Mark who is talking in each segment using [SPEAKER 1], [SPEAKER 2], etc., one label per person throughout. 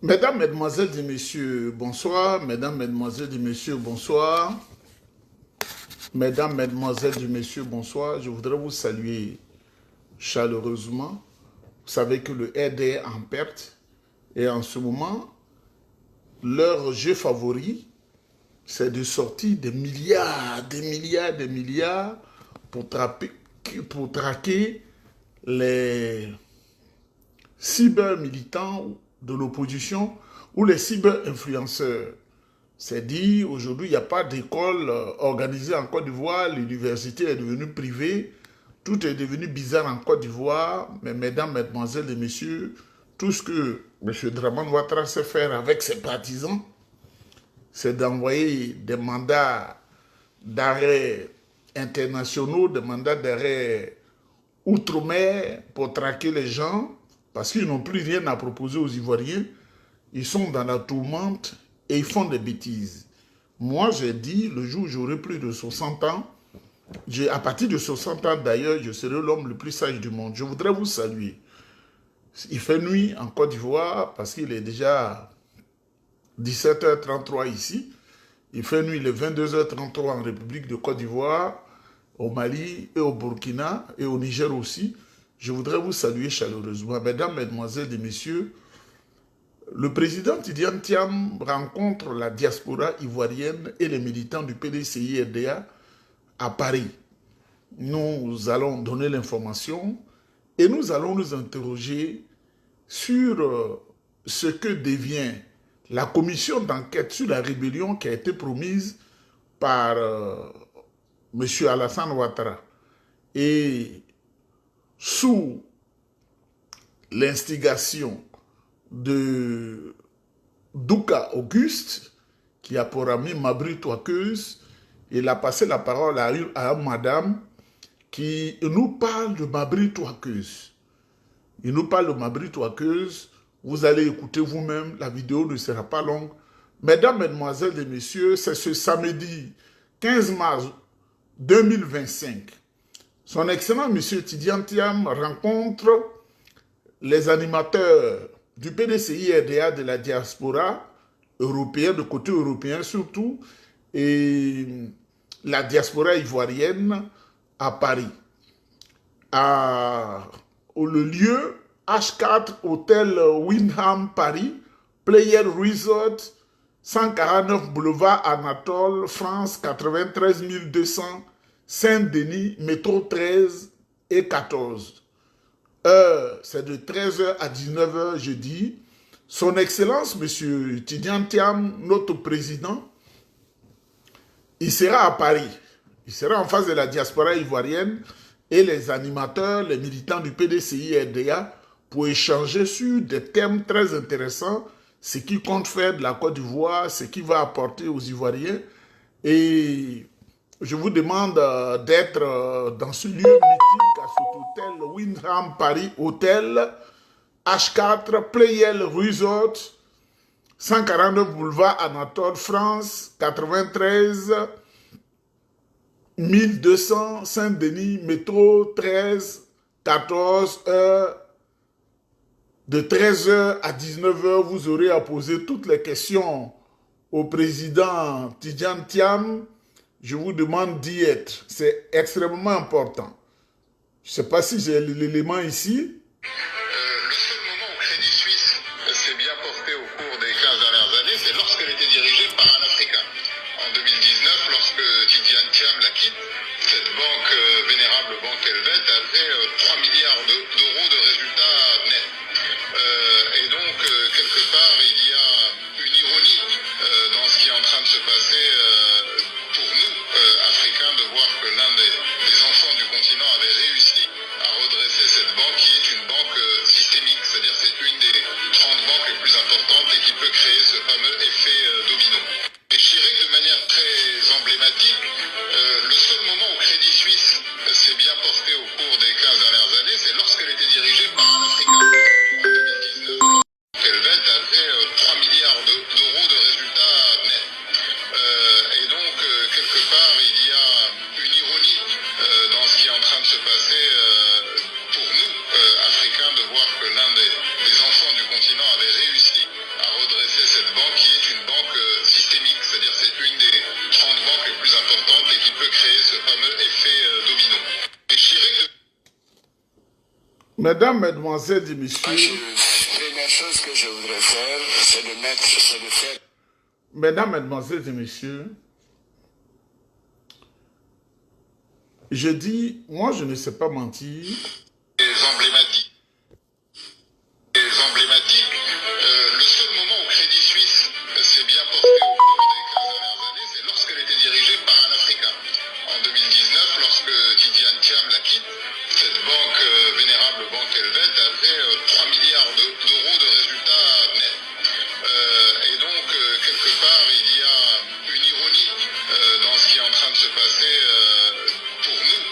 [SPEAKER 1] Mesdames, Mesdemoiselles et Messieurs, bonsoir. Mesdames, Mesdemoiselles et Messieurs, bonsoir. Mesdames, Mesdemoiselles et Messieurs, bonsoir. Je voudrais vous saluer chaleureusement. Vous savez que le RD est en perte. Et en ce moment, leur jeu favori, c'est de sortir des milliards, des milliards, des milliards pour traquer les cyber-militants de l'opposition ou les cyber-influenceurs. C'est dit, aujourd'hui, il n'y a pas d'école organisée en Côte d'Ivoire, l'université est devenue privée, tout est devenu bizarre en Côte d'Ivoire, mais mesdames, mesdemoiselles et messieurs, tout ce que M. Draman Ouattara sait faire avec ses partisans, c'est d'envoyer des mandats d'arrêt internationaux, des mandats d'arrêt outre-mer pour traquer les gens, parce qu'ils n'ont plus rien à proposer aux Ivoiriens. Ils sont dans la tourmente et ils font des bêtises. Moi, j'ai dit, le jour où j'aurai plus de 60 ans, à partir de 60 ans d'ailleurs, je serai l'homme le plus sage du monde. Je voudrais vous saluer. Il fait nuit en Côte d'Ivoire parce qu'il est déjà 17h33 ici. Il fait nuit les 22h33 en République de Côte d'Ivoire, au Mali et au Burkina et au Niger aussi. Je voudrais vous saluer chaleureusement. Mesdames, Mesdemoiselles et Messieurs, le président Tidiane Thiam rencontre la diaspora ivoirienne et les militants du PDCI-RDA à Paris. Nous allons donner l'information et nous allons nous interroger sur ce que devient la commission d'enquête sur la rébellion qui a été promise par M. Alassane Ouattara. Et sous l'instigation de Douka Auguste, qui a pour ami Mabri Touakeuse, il a passé la parole à une madame qui nous parle de Mabri Touakeuse. Il nous parle de Mabri Touakeuse. Vous allez écouter vous-même, la vidéo ne sera pas longue. Mesdames, Mesdemoiselles et Messieurs, c'est ce samedi 15 mars 2025. Son Excellent M. Tidiane Thiam rencontre les animateurs du PDCI-RDA de la diaspora européenne, de côté européen surtout, et la diaspora ivoirienne à Paris. Le lieu H4 Hôtel Windham Paris, Player Resort, 149 boulevard Anatole, France, 93 200, Saint-Denis, métro 13 et 14. C'est de 13h à 19h jeudi. Son Excellence, M. Tidiane Thiam, notre président, il sera à Paris. Il sera en face de la diaspora ivoirienne et les animateurs, les militants du PDCI-RDA pour échanger sur des thèmes très intéressants, ce qu'il compte faire de la Côte d'Ivoire, ce qu'il va apporter aux Ivoiriens. Et je vous demande d'être dans ce lieu mythique, à cet hôtel Windham Paris Hôtel, H4, Playel Resort, 149 boulevard Anatole, France, 93 1200, Saint-Denis, métro 13, 14 heures. De 13h à 19h, vous aurez à poser toutes les questions au président Tidiane Thiam. Je vous demande d'y être. C'est extrêmement important. Je ne sais pas si j'ai l'élément ici.
[SPEAKER 2] Le seul moment où Crédit Suisse s'est bien porté au cours des 15 dernières années, c'est lorsqu'elle était dirigée par un Africain. En 2019, lorsque Tidiane Thiam la quitte, cette banque vénérable banque helvète a fait 3 milliards d'euros de résultats nets. Et donc, quelque part, il y a une ironie dans ce qui est en train de se passer pour nous, Africains, de voir que l'un des enfants du continent avait réussi à redresser cette banque, qui est une banque systémique, c'est-à-dire c'est une des 30 banques les plus importantes et qui peut créer ce fameux effet domino. Et je dirais que de manière très emblématique, le seul moment où Crédit Suisse s'est bien porté au cours des 15 dernières années, c'est lorsqu'elle était dirigée par un Africain. En 2019, Helvet a fait
[SPEAKER 1] Mesdames, Mesdemoiselles et
[SPEAKER 3] Moi,
[SPEAKER 1] Messieurs,
[SPEAKER 3] première chose que je voudrais faire, c'est de faire.
[SPEAKER 1] Mesdames, Mesdemoiselles et Messieurs, je dis, moi je ne sais pas mentir.
[SPEAKER 2] Emblématique. Le seul moment où Crédit Suisse s'est bien porté au cours des 15 dernières années, c'est lorsqu'elle était dirigée par un Africain. En 2019, lorsque Tidjane Thiam la quitte, cette banque, vénérable banque helvète, a fait 3 milliards d'euros de résultats nets. Et donc, quelque part, il y a une ironie dans ce qui est en train de se passer pour nous,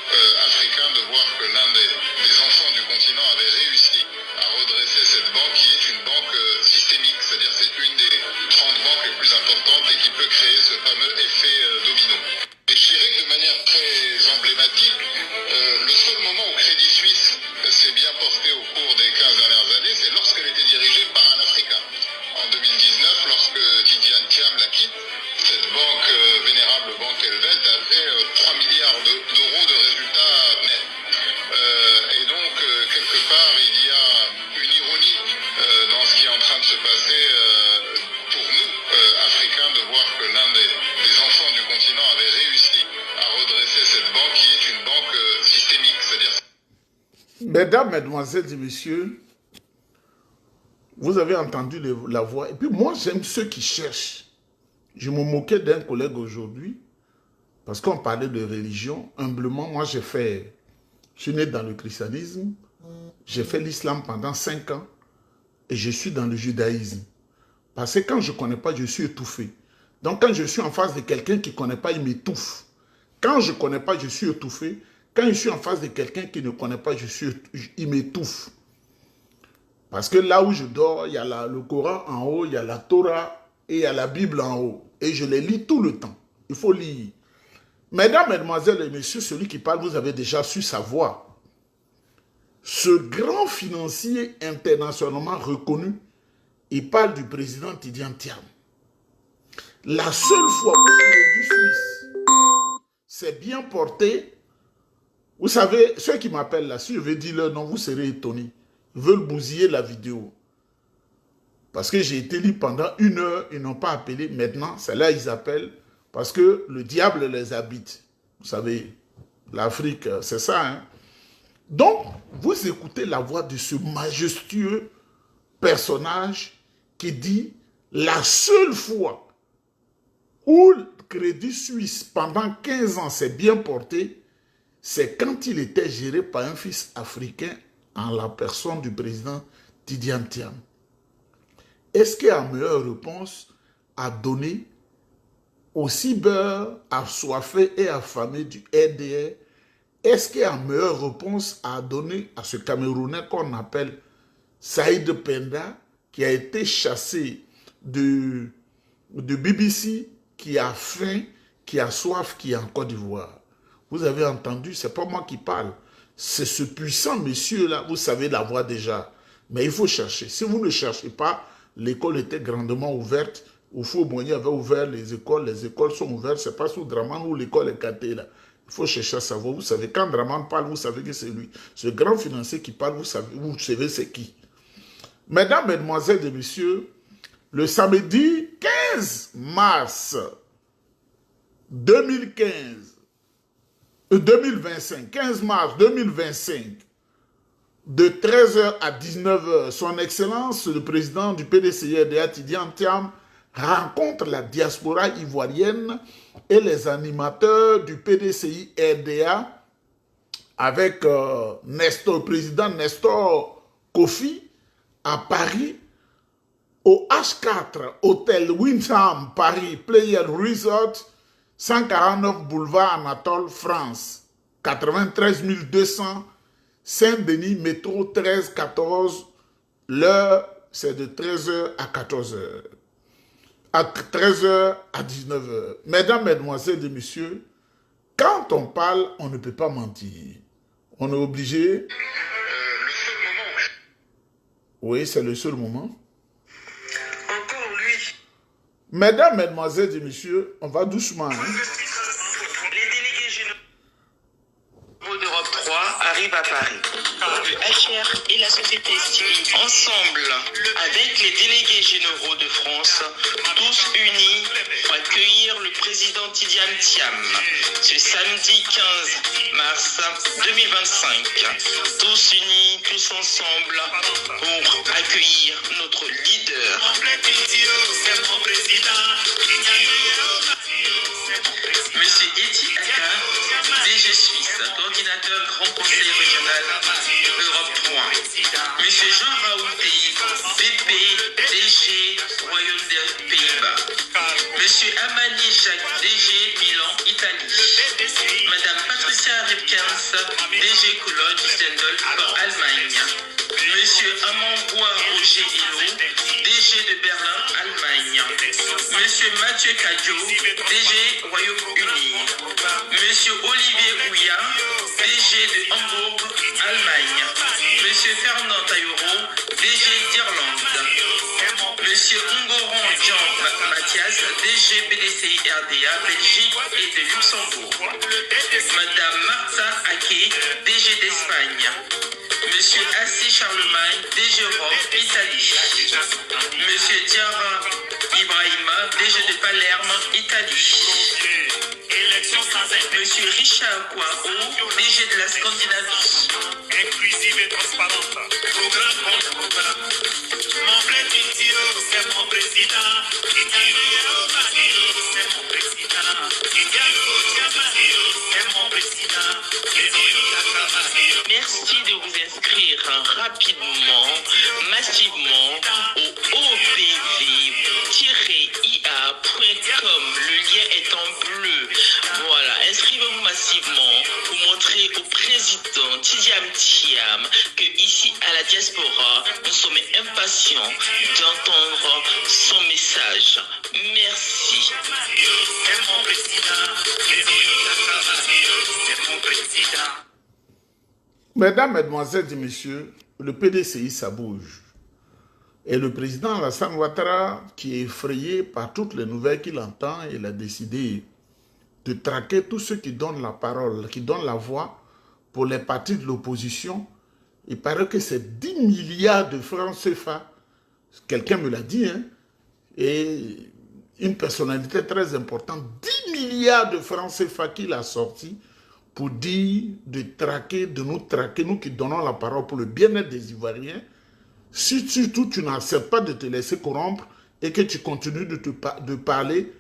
[SPEAKER 2] Africains, de voir que l'un des enfants du continent avait réussi à redresser cette banque qui est une banque systémique, c'est-à-dire c'est une des 30 banques les plus importantes et qui peut créer ce fameux effet domino. Et je dirais que de manière très emblématique, le seul moment où Crédit Suisse s'est bien porté au cours des 15 dernières années, c'est lorsqu'elle était dirigée par un Africain. En 2019, lorsque Tidjane Thiam la quitte, cette banque, vénérable banque helvète, a fait 3 milliards d'euros de résultats nets. Et donc, quelque part, il y a une ironie dans ce qui est en train de se passer pour nous, Africains, de voir que l'un des enfants du continent avait réussi à redresser cette banque qui est une banque systémique, c'est-à-dire...
[SPEAKER 1] Mesdames, Mesdemoiselles et Messieurs, vous avez entendu la voix. Et puis moi, j'aime ceux qui cherchent. Je me moquais d'un collègue aujourd'hui, parce qu'on parlait de religion. Humblement, moi, je suis né dans le christianisme, j'ai fait l'islam pendant 5 ans, et je suis dans le judaïsme. Parce que quand je ne connais pas, je suis étouffé. Donc quand je suis en face de quelqu'un qui ne connaît pas, il m'étouffe. Quand je ne connais pas, je suis étouffé. Quand je suis en face de quelqu'un qui ne connaît pas, il m'étouffe. Parce que là où je dors, il y a le Coran en haut, il y a la Torah et il y a la Bible en haut. Et je les lis tout le temps. Il faut lire. Mesdames, Mesdemoiselles et Messieurs, celui qui parle, vous avez déjà su sa voix. Ce grand financier internationalement reconnu, il parle du président Tidjane Thiam. La seule fois où Crédit Suisse s'est bien porté, vous savez, ceux qui m'appellent là, si je vais dire leur nom, vous serez étonnés. Ils veulent bousiller la vidéo. Parce que j'ai été libre pendant 1 heure, ils n'ont pas appelé. Maintenant, c'est là ils appellent parce que le diable les habite. Vous savez, l'Afrique, c'est ça. Hein? Donc, vous écoutez la voix de ce majestueux personnage qui dit la seule fois où le Crédit Suisse, pendant 15 ans, s'est bien porté, c'est quand il était géré par un fils africain en la personne du président Tidjane Thiam. Est-ce qu'il y a une meilleure réponse à donner aux cyber assoiffés et affamés du RDR? Est-ce qu'il y a une meilleure réponse à donner à ce Camerounais qu'on appelle Saïd Penda, qui a été chassé de BBC, qui a faim, qui a soif, qui est en Côte d'Ivoire? Vous avez entendu, ce n'est pas moi qui parle. C'est ce puissant monsieur-là, vous savez la voix déjà. Mais il faut chercher. Si vous ne cherchez pas, l'école était grandement ouverte. Houphouët-Boigny avait ouvert les écoles sont ouvertes. Ce n'est pas sous Draman où l'école est catée là. Il faut chercher à savoir. Vous savez, quand Draman parle, vous savez que c'est lui. Ce grand financier qui parle, vous savez c'est qui. Mesdames, Mesdemoiselles et Messieurs, le samedi 15 mars 2025, 15 mars 2025, de 13h à 19h, son Excellence, le président du PDCI-RDA, Tidjane Thiam, rencontre la diaspora ivoirienne et les animateurs du PDCI-RDA avec le président Nestor Kofi à Paris, au H4, Hôtel Windham, Paris, Player Resort, 149 boulevard Anatole, France, 93 200, Saint-Denis, métro 13-14. L'heure, c'est de 13h à 14h. À 13h à 19h. Mesdames, Mesdemoiselles et Messieurs, quand on parle, on ne peut pas mentir. On est obligé.
[SPEAKER 2] Le seul moment où...
[SPEAKER 1] Oui, c'est le seul moment.
[SPEAKER 2] Encore lui.
[SPEAKER 1] Mesdames, Mesdemoiselles et Messieurs, on va doucement. Hein?
[SPEAKER 4] Les délégués généraux d'Europe 3 arrivent à Paris. Le HR société civile, ensemble avec les délégués généraux de France, tous unis pour accueillir le président Tidiane Thiam ce samedi 15 mars 2025. Tous unis, tous ensemble pour accueillir notre leader. Monsieur Eti Aka, DG Suisse, coordinateur Grand Conseil régional Europe 3. Monsieur Jean-Raoul Pays, VP, DG Royaume des Pays-Bas. Monsieur Amani Jacques, DG Milan, Italie. Madame Patricia Ripkens, DG Cologne, Düsseldorf, Allemagne. Monsieur Amangoua Roger Hello, DG de Berlin, Allemagne. Monsieur Mathieu Cadio, DG Royaume-Uni. Monsieur Olivier Ouya, DG de Hambourg, Allemagne. Monsieur Fernand Tayoro, DG d'Irlande. Monsieur Ungoran Jean Mathias, DG PDCI RDA, Belgique et de Luxembourg. Madame Martha Ake, DG d'Espagne. Monsieur Assis Charlemagne, DG Europe, Italie. Monsieur Diarra Ibrahima, DG de Palerme, Italie. Monsieur Richard Kouao, DG de la Scandinavie. Inclusive et transparente. Mon président, c'est mon président. C'est mon président. C'est mon président. Merci de vous inscrire rapidement, massivement au opv-ia.com. Le lien est en bleu. Voilà, inscrivez-vous massivement pour montrer au président Tidiane Thiam que ici à la diaspora, nous sommes impatients d'entendre son message. Merci. C'est mon président. C'est mon président.
[SPEAKER 1] Mesdames, Mesdemoiselles et Messieurs, le PDCI, ça bouge. Et le président Alassane Ouattara, qui est effrayé par toutes les nouvelles qu'il entend, il a décidé de traquer tous ceux qui donnent la parole, qui donnent la voix pour les partis de l'opposition. Il paraît que c'est 10 milliards de francs CFA. Quelqu'un me l'a dit, hein, et une personnalité très importante, 10 milliards de francs CFA qu'il a sorti pour dire de traquer, de nous traquer, nous qui donnons la parole pour le bien-être des Ivoiriens. Si surtout tu n'acceptes pas de te laisser corrompre et que tu continues de parler,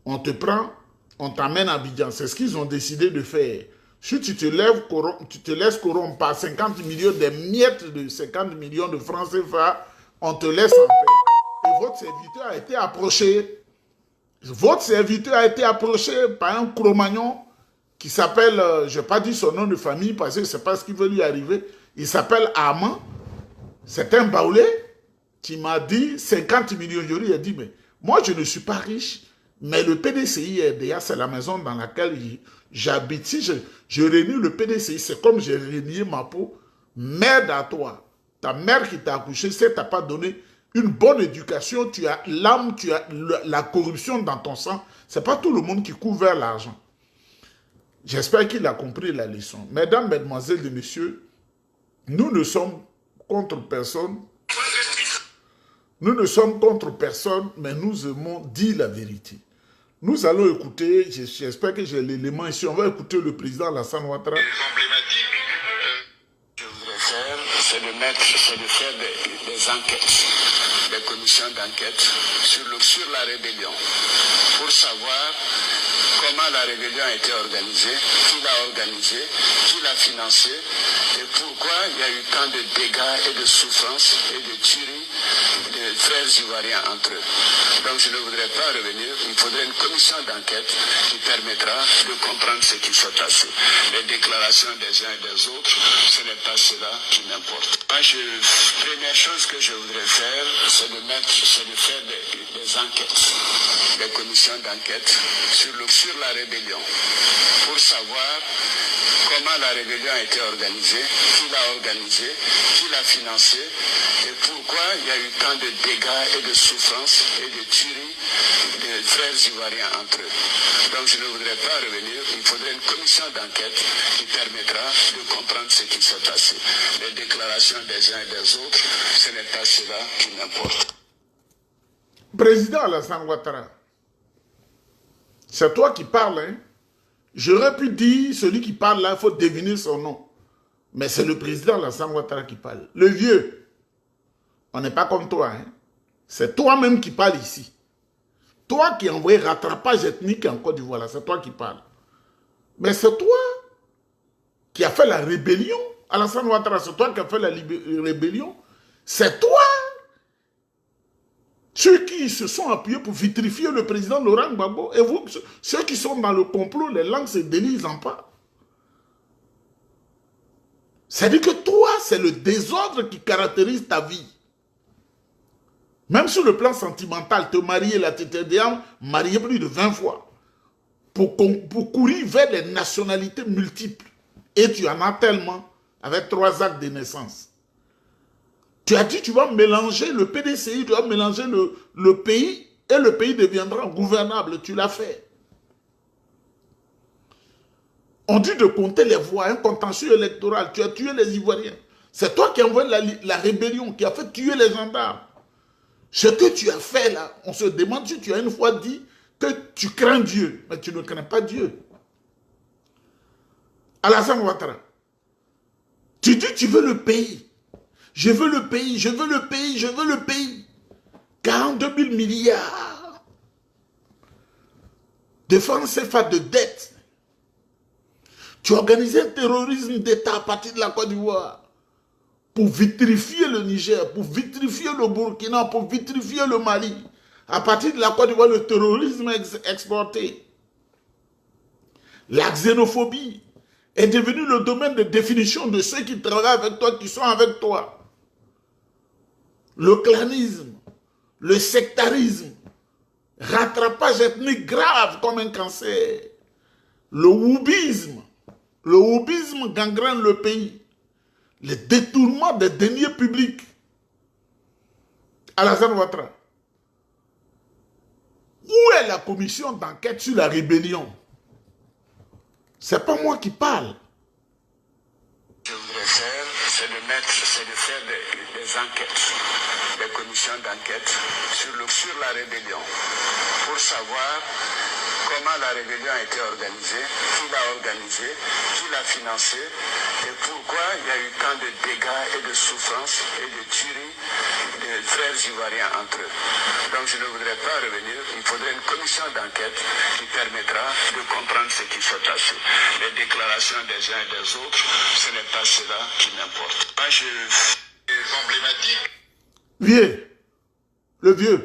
[SPEAKER 1] on te prend, on t'amène à Abidjan. C'est ce qu'ils ont décidé de faire. Si tu te laisses corrompre par 50 millions, des miettes de 50 millions de francs CFA, on te laisse en paix. Et votre serviteur a été approché. Votre serviteur a été approché par un Cro-Magnon qui s'appelle, je n'ai pas dit son nom de famille parce que je ne sais pas ce qui veut lui arriver. Il s'appelle Armand. C'est un baoulé qui m'a dit 50 millions. Je lui ai dit, mais moi je ne suis pas riche, mais le PDCI RDA, c'est la maison dans laquelle j'habite. Si je réunis le PDCI, c'est comme j'ai régné ma peau. Merde à toi. Ta mère qui t'a accouché, si elle ne t'a pas donné une bonne éducation, tu as l'âme, tu as la corruption dans ton sang. Ce n'est pas tout le monde qui court vers l'argent. J'espère qu'il a compris la leçon. Mesdames, Mesdemoiselles et Messieurs, nous ne sommes contre personne. Nous ne sommes contre personne, mais nous aimons dire la vérité. Nous allons écouter, j'espère que j'ai l'élément ici, on va écouter le président Alassane Ouattara.
[SPEAKER 3] Je voudrais faire, c'est de faire des enquêtes, des commissions d'enquête sur la rébellion, pour savoir comment la rébellion a été organisée, qui l'a organisée, qui l'a financée, et pourquoi il y a eu tant de dégâts et de souffrances et de tueries des frères ivoiriens entre eux. Donc je ne voudrais pas revenir, il faudrait une commission d'enquête qui permettra de comprendre ce qui s'est passé. Les déclarations des uns et des autres, ce n'est pas cela qui m'importe. Moi, première chose que je voudrais faire, c'est de faire des enquêtes, des commissions d'enquête sur la rébellion, pour savoir comment la rébellion a été organisée, qui l'a organisée, qui l'a financée, et pourquoi il y a eu tant de dégâts et de souffrances et de tueries des frères ivoiriens entre eux. Donc je ne voudrais pas revenir, il faudrait une commission d'enquête qui permettra de comprendre ce qui s'est sont assez. Les déclarations des uns et des autres, ce n'est pas cela qui m'importe.
[SPEAKER 1] Président Alassane Ouattara, c'est toi qui parles, hein? J'aurais pu dire, celui qui parle là, il faut deviner son nom. Mais c'est le président Alassane Ouattara qui parle. Le vieux, on n'est pas comme toi, hein? C'est toi-même qui parle ici. Toi qui as envoyé rattrapage ethnique en Côte d'Ivoire, c'est toi qui parles. Mais c'est toi qui as fait la rébellion. Alassane Ouattara, c'est toi qui as fait la rébellion. C'est toi. Ceux qui se sont appuyés pour vitrifier le président Laurent Gbagbo, et vous, ceux qui sont dans le complot, les langues se délisent en pas. C'est-à-dire que toi, c'est le désordre qui caractérise ta vie. Même sur le plan sentimental, te marier là, tu t'es déjà marié plus de 20 fois. Pour courir vers les nationalités multiples. Et tu en as tellement, avec 3 actes de naissance. Tu as dit, tu vas mélanger le PDCI, tu vas mélanger le pays, et le pays deviendra gouvernable. Tu l'as fait. On dit de compter les voix, un contentieux électoral. Tu as tué les Ivoiriens. C'est toi qui as envoyé la rébellion, qui a fait tuer les gendarmes. Ce que tu as fait là, on se demande si tu as une fois dit que tu crains Dieu, mais tu ne crains pas Dieu. Alassane Ouattara, tu dis tu veux le pays. Je veux le pays, je veux le pays, je veux le pays. 42 000 milliards de francs CFA de dette. Tu organisais un terrorisme d'État à partir de la Côte d'Ivoire pour vitrifier le Niger, pour vitrifier le Burkina, pour vitrifier le Mali. À partir de la Côte d'Ivoire, le terrorisme est exporté. La xénophobie est devenue le domaine de définition de ceux qui travaillent avec toi, qui sont avec toi. Le clanisme, le sectarisme, rattrapage ethnique grave comme un cancer. Le wubisme gangrène le pays. Le détournement des deniers publics. Alassane Ouattara, où est la commission d'enquête sur la rébellion? C'est pas moi qui parle.
[SPEAKER 3] Je voudrais faire, c'est de faire des enquêtes, des commissions d'enquête sur la rébellion, pour savoir comment la rébellion a été organisée, qui l'a organisée, qui l'a financée, et pourquoi il y a eu tant de dégâts et de souffrances et de tueries de frères ivoiriens entre eux. Donc je ne voudrais pas revenir, il faudrait une commission d'enquête qui permettra de comprendre ce qui s'est passé. Les déclarations des uns et des autres, ce n'est pas cela qui m'importe. Moi,
[SPEAKER 2] Les emblématiques.
[SPEAKER 1] Vieux, le vieux.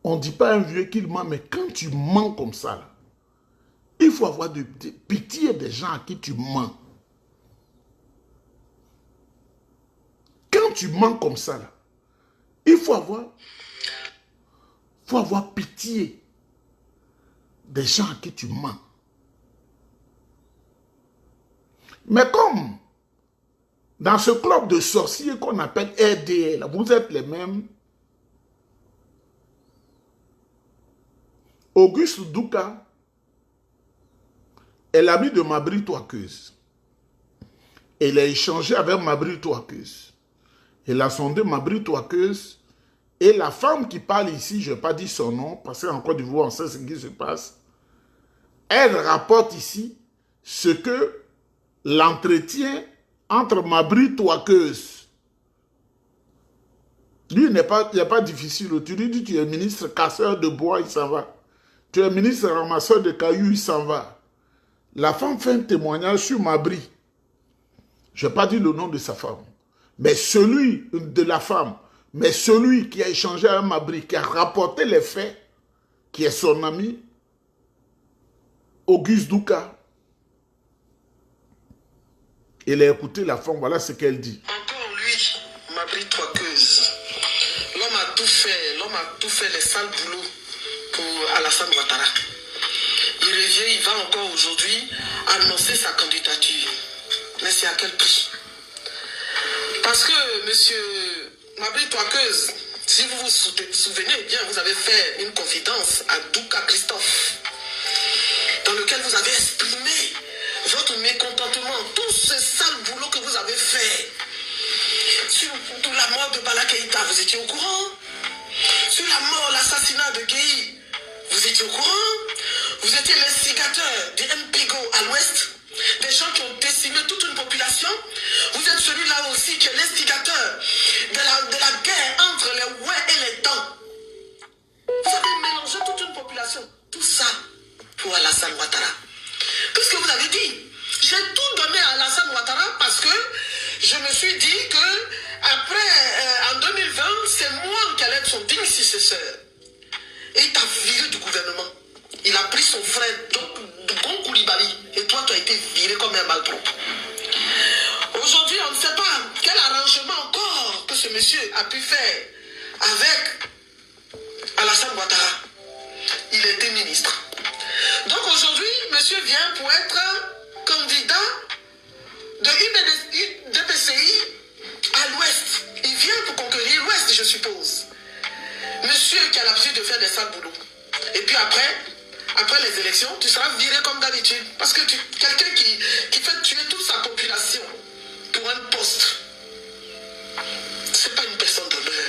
[SPEAKER 1] On ne dit pas un vieux qu'il ment, mais quand tu mens comme ça, là, il faut avoir de pitié des gens à qui tu mens. Quand tu mens comme ça, là, il faut avoir pitié des gens à qui tu mens. Mais comme dans ce club de sorciers qu'on appelle RDL, vous êtes les mêmes. Auguste Douka est l'ami de Mabri Touakeuse. Il a échangé avec Mabri Touakeuse. Il a sondé Mabri Touakeuse. Et la femme qui parle ici, je n'ai pas dit son nom, parce qu'en Côte d'Ivoire, on sait ce qui se passe. Elle rapporte ici ce que l'entretien entre Mabri Touakeuse. Lui, il n'est pas difficile. Tu lui dis, tu es ministre casseur de bois, il s'en va. Tu es ministre ramasseur de cailloux, il s'en va. La femme fait un témoignage sur Mabri. Je n'ai pas dit le nom de sa femme. Mais celui de la femme, mais celui qui a échangé avec Mabri, qui a rapporté les faits, qui est son ami, Auguste Douka. Il a écouté la femme, voilà ce qu'elle dit.
[SPEAKER 5] Encore lui, Mabri Touakeuse. L'homme a tout fait les sales boulots pour Alassane Ouattara. Il revient, il va encore aujourd'hui annoncer sa candidature. Mais c'est à quel prix? Parce que, monsieur Mabri Touakeuse, si vous vous souvenez bien, vous avez fait une confidence à Douka Christophe, dans lequel vous avez exprimé votre mécontentement, tout ce sale boulot que vous avez fait, sur la mort de Bala Keïta, vous étiez au courant? Sur la mort, l'assassinat de Gueye, vous étiez au courant? Vous étiez l'instigateur des MPGO à l'ouest, des gens qui ont décimé toute une population. Vous êtes celui-là aussi qui est l'instigateur de la guerre entre les Ouais et les Dents. Vous avez mélangé toute une population. Tout ça pour Alassane Ouattara. Tout ce que vous avez dit. J'ai tout donné à Alassane Ouattara parce que je me suis dit que après, en 2020, c'est moi qui allais être son digne successeur. Et il t'a viré du gouvernement. Il a pris son frère, Gon Koulibaly, et toi, tu as été viré comme un malpropre. Aujourd'hui, on ne sait pas quel arrangement encore que ce monsieur a pu faire avec Alassane Ouattara. Il était ministre. Donc aujourd'hui, monsieur vient pour être candidat de UDPCI à l'ouest. Il vient pour conquérir l'ouest, je suppose. Monsieur qui a l'habitude de faire des sales boulots. Et puis après les élections, tu seras viré comme d'habitude. Parce que quelqu'un qui fait tuer toute sa population pour un poste, c'est pas une personne d'honneur.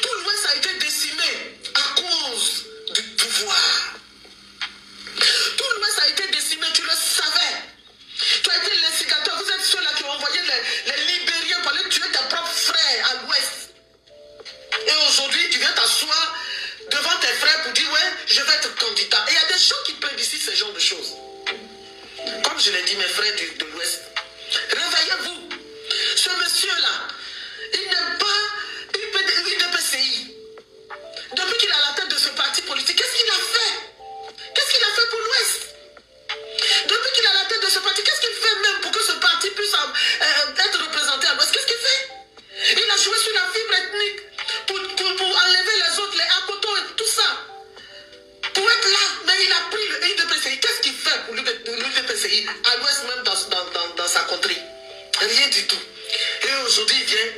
[SPEAKER 5] Tout l'Ouest a été décimé à cause du pouvoir. Tout l'Ouest a été décimé, tu le savais. Tu as été l'instigateur. Vous êtes ceux-là qui ont envoyé les Libériens pour aller tuer tes propres frères à l'Ouest. Et aujourd'hui, tu viens t'asseoir devant tes frères pour dire ouais, je vais être candidat. Et il y a des gens qui plébiscitent ce genre de choses. Comme je l'ai dit, mes frères de l'Ouest, réveillez-vous. Ce monsieur-là, il n'est pas UDPCI. Depuis qu'il est à la tête de ce parti politique, qu'est-ce qu'il a fait? Qu'est-ce qu'il a fait pour l'Ouest? Depuis qu'il est à la tête de ce parti, qu'est-ce qu'il fait même pour que ce parti puisse être représenté à l'Ouest? Qu'est-ce qu'il fait? Il a joué sur la fibre ethnique pour enlever les autres, les Akoto et tout ça. Pour être là, mais il a pris le UDPCI. Qu'est-ce qu'il fait pour l'UDPCI à l'Ouest, même dans sa contrée? Rien du tout. Et aujourd'hui, il vient,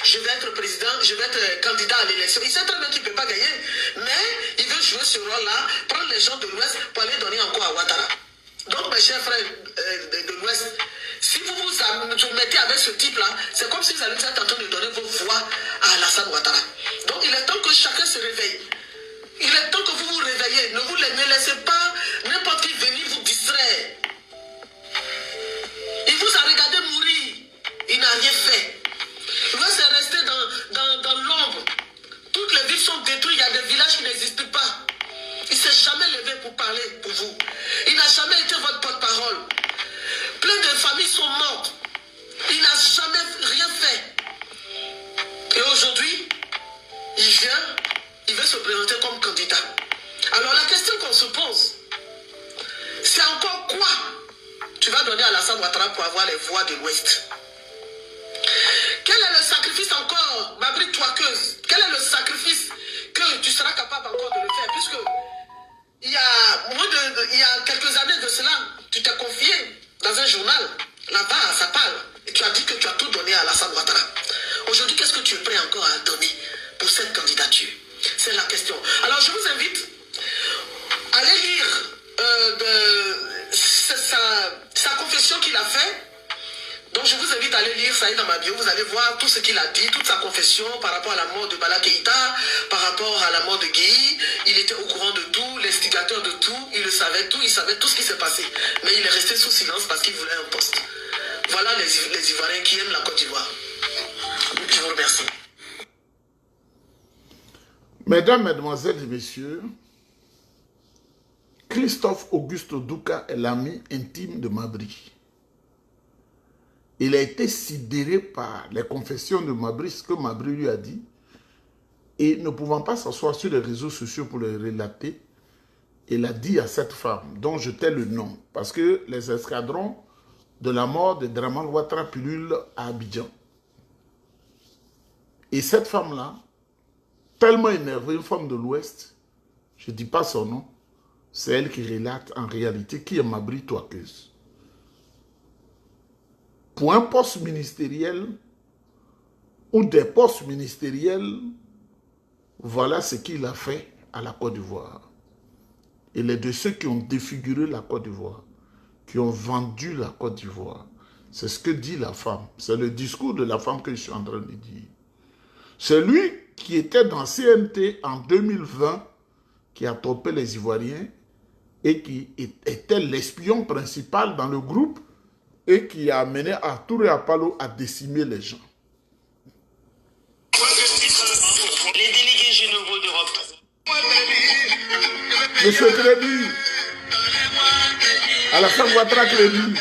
[SPEAKER 5] je vais être président, je vais être candidat à l'élection. Il sait très bien qu'il ne peut pas gagner, mais il veut jouer ce rôle-là, prendre les gens de l'Ouest pour aller donner encore à Ouattara. Donc, mes chers frères de l'Ouest, si vous vous mettez avec ce type-là, c'est comme si vous allez être en train de donner vos voix à Alassane Ouattara. Donc, il est temps que chacun se réveille. Il est temps que vous vous réveillez. Ne laissez pas n'importe qui venir vous distraire. Il vous a regardé mourir. Il n'a rien fait. L'Ouest est resté dans l'ombre. Toutes les villes sont détruites. Il y a des villages qui n'existent pas. Il ne s'est jamais levé pour parler pour vous. Il n'a jamais été votre porte-parole. Plein de familles sont mortes. Il n'a jamais rien fait. Et aujourd'hui, il vient, il veut se présenter comme candidat. Alors la question qu'on se pose, c'est encore quoi tu vas donner à Alassane Ouattara pour avoir les voix de l'Ouest? Quel est le sacrifice encore, ma bride toiqueuse? Quel est le sacrifice que tu seras capable encore de le faire? Puisque il y a quelques années de cela, tu t'es confié dans un journal, là-bas, ça parle, et tu as dit que tu as tout donné à Alassane Ouattara. Aujourd'hui, qu'est-ce que tu es prêt encore à donner pour cette candidature? C'est la question. Alors, je vous invite à aller lire sa confession qu'il a faite. Donc, je vous invite à aller lire, ça est dans ma bio, vous allez voir tout ce qu'il a dit, toute sa confession par rapport à la mort de Bala Keïta, par rapport à la mort de Gueye. Il était au courant de tout, l'instigateur de tout, il le savait tout, il savait tout ce qui s'est passé. Mais il est resté sous silence parce qu'il voulait un poste. Voilà les Ivoiriens qui aiment la Côte d'Ivoire. Je vous remercie.
[SPEAKER 1] Mesdames, Mesdemoiselles et Messieurs, Christophe Auguste Douka est l'ami intime de Mabri. Il a été sidéré par les confessions de Mabri, ce que Mabri lui a dit, et ne pouvant pas s'asseoir sur les réseaux sociaux pour les relater, il a dit à cette femme, dont je tais le nom, parce que les escadrons de la mort de Dramane Ouattara pullulent à Abidjan. Et cette femme-là, tellement énervée, une femme de l'Ouest, je ne dis pas son nom, c'est elle qui relate en réalité qui est Mabri toiqueuse. Pour un poste ministériel ou des postes ministériels, voilà ce qu'il a fait à la Côte d'Ivoire. Il est de ceux qui ont défiguré la Côte d'Ivoire. qui ont vendu la Côte d'Ivoire. C'est ce que dit la femme. C'est le discours de la femme que je suis en train de dire. C'est lui qui était dans CNT en 2020, qui a topé les Ivoiriens et qui était l'espion principal dans le groupe et qui a amené Arthur et Apollo à décimer les gens.
[SPEAKER 4] Les délégués généraux d'Europe.
[SPEAKER 1] Monsieur Crédit, Alassane Ouattara Crédit.